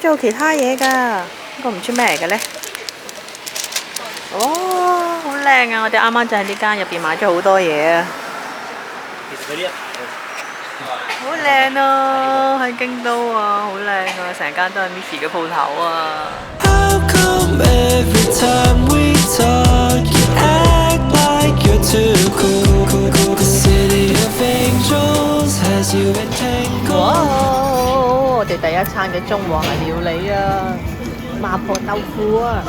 仲有其他嘢㗎，呢個唔知咩嚟嘅呢？哦，好靚啊！我哋啱啱就喺呢間入邊買咗好多嘢啊！其實佢呢一排好靚啊！喺京都啊，好靚啊！成間都係 Miffy 嘅鋪頭啊！ How come every time we talk you act like you're too cool? The city of angels has you entangled. 哇！我哋第一餐嘅中華料理啊，麻婆豆腐啊！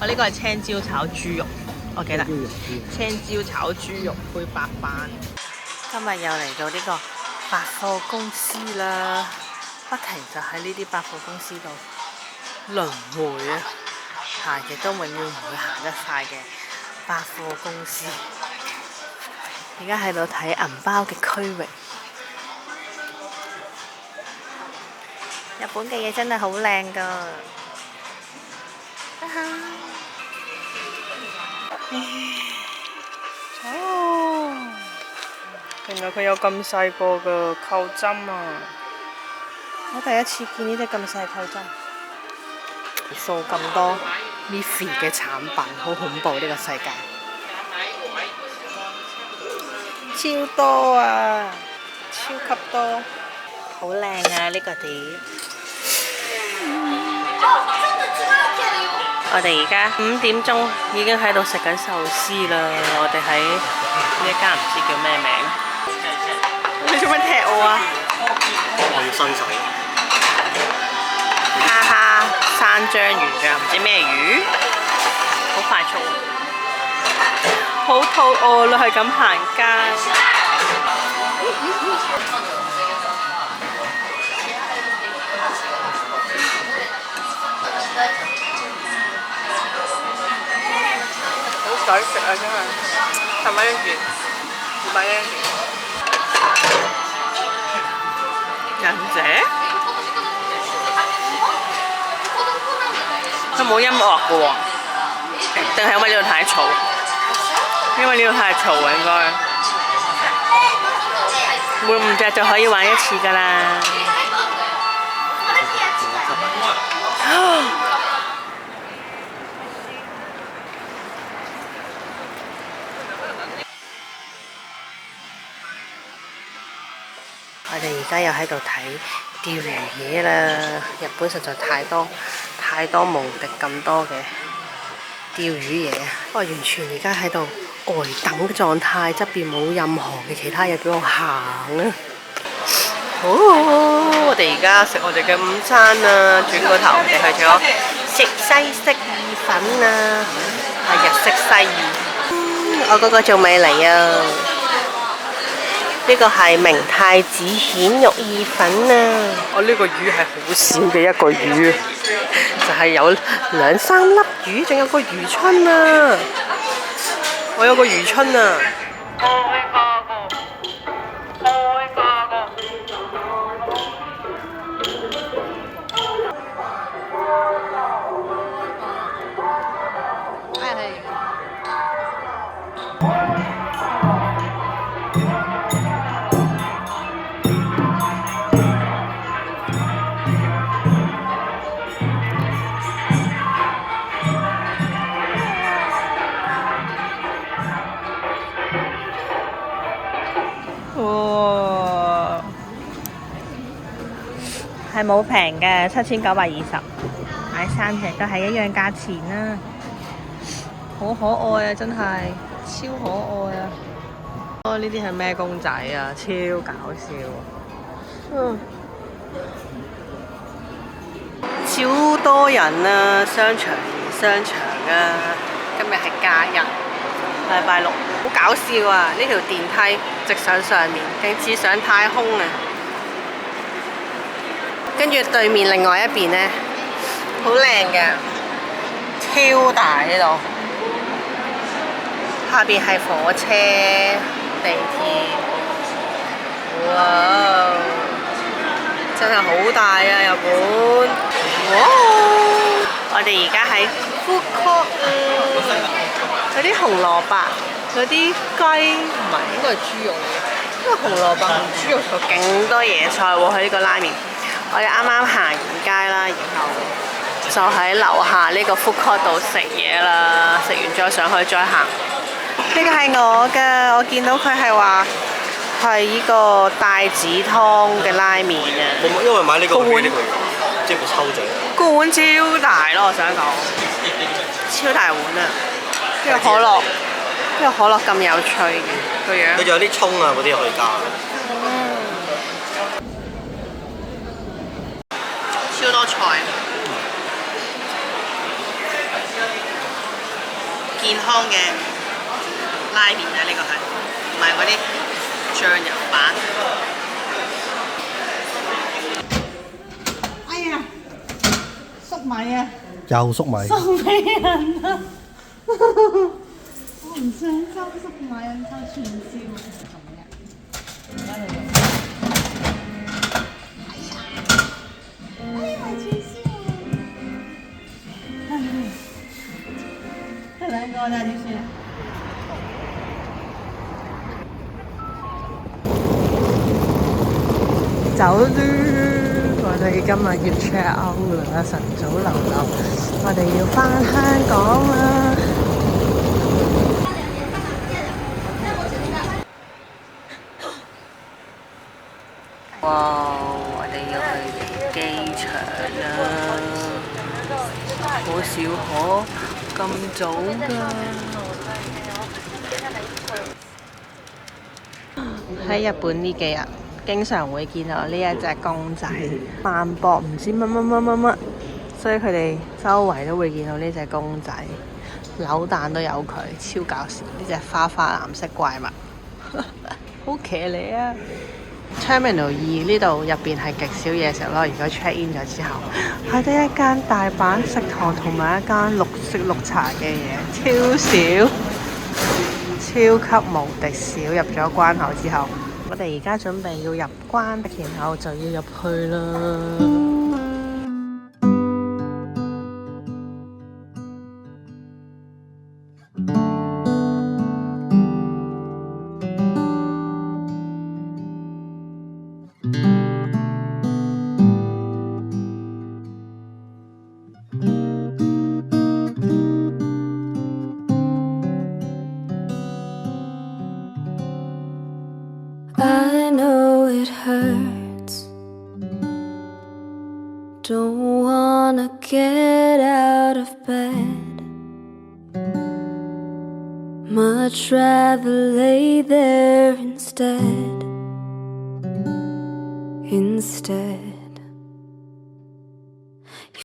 我呢個係青椒炒豬肉，我記得青椒炒豬肉配白飯。今日又嚟到呢個百貨公司啦，不停就喺呢啲百貨公司度輪迴啊，行極都永遠唔會行得晒嘅百貨公司。而家喺度睇銀包嘅區域，日本嘅嘢真係好靚㗎。哦，原來佢有咁細個嘅扣針啊！我第一次見呢啲咁細扣針，數咁多 Miffy 嘅產品，好恐怖呢個世界，超多啊，超級多，好靚啊呢個碟。我哋而家5點鐘已經喺度食緊壽司啦！我哋喺呢一間唔知叫咩名。你做乜踢我啊？我要新水。哈哈，山章魚㗎，唔知咩魚，好快速啊！好肚餓啦，係咁行街。好抵食啊！真係，10蚊一件，200蚊一件。忍者？佢冇音樂嘅喎，定係因為呢度太嘈？因為呢度太嘈啊，應該。每5隻就可以玩1次㗎啦。我哋而家又喺度睇釣魚嘢啦！日本實在太多無敵咁多嘅釣魚嘢，我完全而家喺度呆等嘅狀態，側邊冇任何嘅其他嘢俾我行啊！我哋而家食我哋嘅午餐啊！轉個頭，我哋去咗食西式意粉啊，係日式西意。我嗰個仲未嚟啊！呢個係明太子蜆肉意粉啊！我呢個魚係好少嘅一個魚，就係有2、3粒魚，仲有個魚春啊！我有個魚春啊！哇，係冇平嘅，7920，買3隻都係一樣價錢啦，好可愛啊，真係超可愛啊！哦，呢啲係咩公仔啊？超搞笑啊！超多人啊，商場啊，今日係假日。禮拜6，好搞笑啊！呢條電梯直上上面，勁似上太空啊！跟住對面另外一邊呢，好靚嘅，超大呢度。下邊係火車、地鐵，哇！真係好大啊，日本！哇！我哋而家喺 food court 有啲紅蘿蔔，有啲雞，唔係應該係豬肉嚟嘅，因為紅蘿蔔同豬肉有勁多野菜喎喺呢個拉麵。我哋啱啱行完街啦，然後就喺樓下呢個 food court 度食嘢啦，食完再上去再行。呢個係我㗎，我見到佢係話係呢個帶子湯嘅拉麵啊。因為買呢個碗，即係個抽獎。個碗超大咯，我想講，超大碗啊！呢個可樂，呢個可樂咁有趣嘅個樣。佢仲有啲葱啊嗰啲可以加。超多菜，健康嘅拉麵啊！呢個係唔係嗰啲醬油版？哎呀，粟米啊！又粟米。送俾人啊！我唔想收粟米啊，收串燒。而家你用。哎呀，係串燒啊！係兩個咋點算啊？走啦！我哋今日要 check out 啦，晨早流流，我哋要返香港啦！哇！我哋要去機場啦，好少可咁早㗎。喺日本呢幾日，經常會見到呢一隻公仔，萬博唔知乜，所以佢哋周圍都會見到呢隻公仔，扭蛋都有佢，超搞笑！呢隻花花藍色怪物，好騎呢啊！Terminal 2呢度入邊係極少嘢食咯，如果 check in 咗之後，係得一間大阪食堂同埋一間綠色綠茶嘅嘢，超少，超級無敵少。入咗關口之後，我哋而家準備要入關，然後就要入去啦。I know it hurts. Don't wanna get out of bed. Much rather lay there instead.